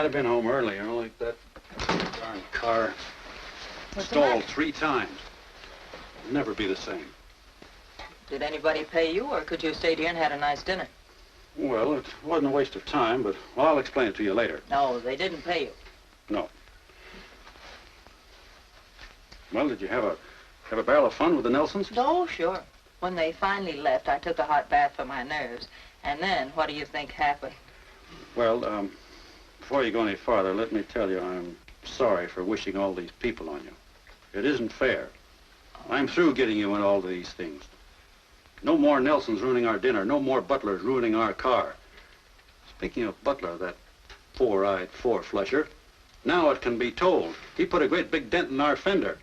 I'd have been home earlier, only that darn car stalled 3 times. It'll never be the same. Did anybody pay you, or could you have stayed here and had a nice dinner? Well, it wasn't a waste of time, but well, I'll explain it to you later. No, they didn't pay you. No. Well, did you have a barrel of fun with the Nelsons? Oh, sure. When they finally left, I took a hot bath for my nerves. And then, what do you think happened? Well, before you go any farther, let me tell you I'm sorry for wishing all these people on you. It isn't fair. I'm through getting you in all these things. No more Nelsons ruining our dinner. No more Butlers ruining our car. Speaking of Butler, that four-eyed four-flusher, now it can be told. He put a great big dent in our fender,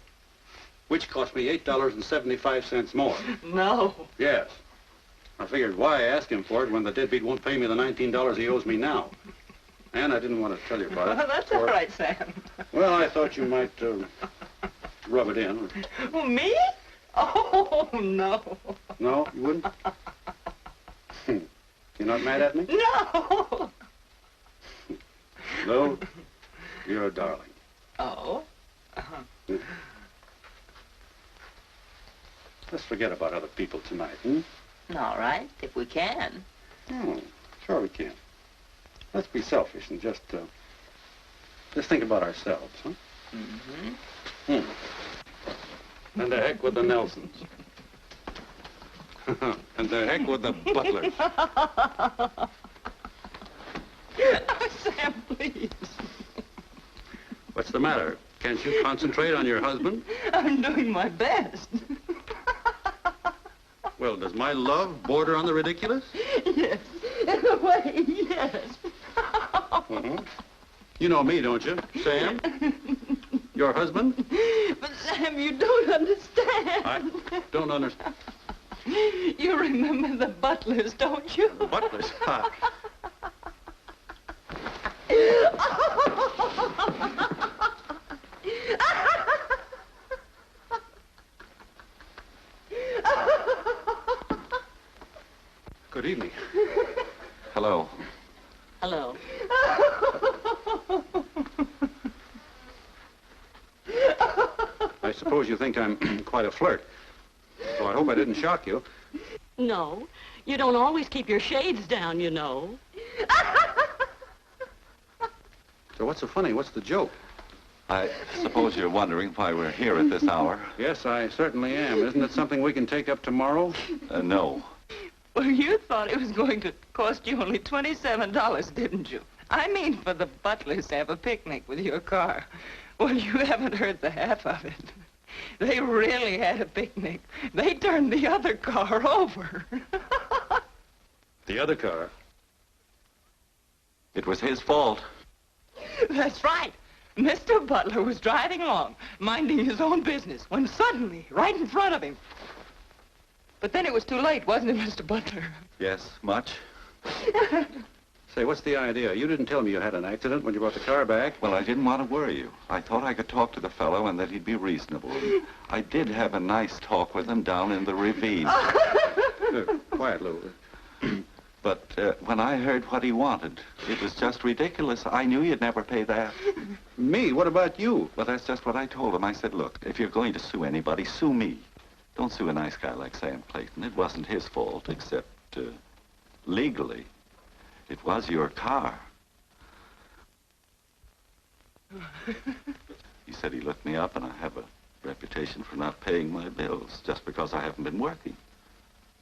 which cost me $8.75 more. No. Yes. I figured why ask him for it when the deadbeat won't pay me the $19 he owes me now. And I didn't want to tell you about it. Well, that's all right, Sam. Well, I thought you might rub it in. Oh, me? Oh, no. No, you wouldn't? You're not mad at me? No. No, you're a darling. Oh? Let's forget about other people tonight, hmm? All right, if we can. Oh, sure we can. Let's be selfish and just think about ourselves, huh? Mm-hmm. And the heck with the Nelsons. And the heck with the Butlers. Oh, Sam, please. What's the matter? Can't you concentrate on your husband? I'm doing my best. Well, does my love border on the ridiculous? Yes, in a way, yes. You know me, don't you, Sam? Your husband? But, Sam, you don't understand. I don't understand. You remember the Butlers, don't you? The Butlers? Good evening. Hello. Hello. I suppose you think I'm quite a flirt. So I hope I didn't shock you. No, you don't always keep your shades down, you know. So what's so funny? What's the joke? I suppose you're wondering why we're here at this hour. Yes, I certainly am. Isn't it something we can take up tomorrow? No. Well, you thought it was going to cost you only $27, didn't you? I mean for the Butlers to have a picnic with your car. Well, you haven't heard the half of it. They really had a picnic. They turned the other car over. The other car? It was his fault. That's right. Mr. Butler was driving along, minding his own business, when suddenly, right in front of him... But then it was too late, wasn't it, Mr. Butler? Yes, much. Say, what's the idea? You didn't tell me you had an accident when you brought the car back. Well, I didn't want to worry you. I thought I could talk to the fellow and that he'd be reasonable. I did have a nice talk with him down in the ravine. Quiet, Lou. But when I heard what he wanted, it was just ridiculous. I knew you'd never pay that. Me? What about you? Well, that's just what I told him. I said, look, if you're going to sue anybody, sue me. Don't sue a nice guy like Sam Clayton. It wasn't his fault, except legally. It was your car. He said he looked me up, and I have a reputation for not paying my bills just because I haven't been working.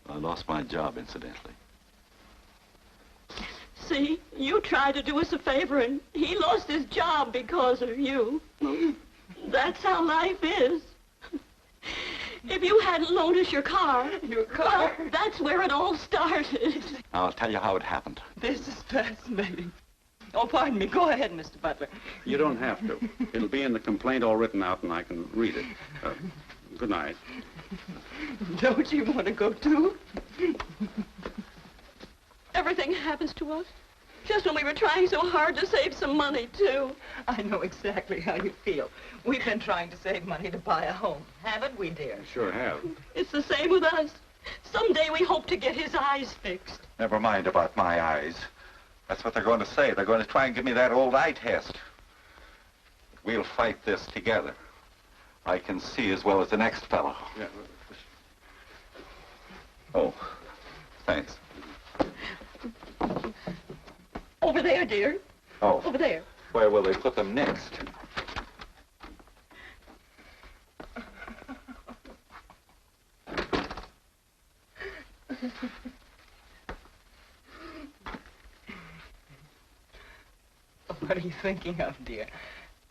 I lost my job, incidentally. See, you tried to do us a favor, and he lost his job because of you. That's how life is. If you hadn't loaned us your car... Your car? Well, that's where it all started. I'll tell you how it happened. This is fascinating. Oh, pardon me. Go ahead, Mr. Butler. You don't have to. It'll be in the complaint all written out, and I can read it. Good night. Don't you want to go, too? Everything happens to us. Just when we were trying so hard to save some money, too. I know exactly how you feel. We've been trying to save money to buy a home. Haven't we, dear? Sure have. It's the same with us. Someday we hope to get his eyes fixed. Never mind about my eyes. That's what they're going to say. They're going to try and give me that old eye test. We'll fight this together. I can see as well as the next fellow. Yeah. Oh, thanks. Over there, dear. Oh. Over there. Where will they put them next? What are you thinking of, dear?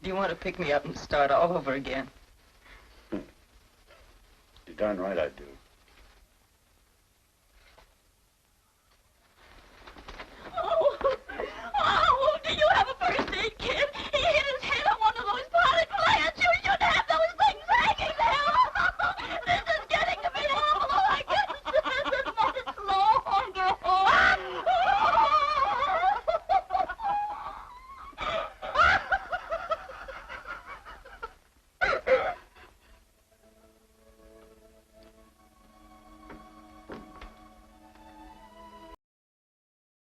Do you want to pick me up and start all over again? You're darn right I do.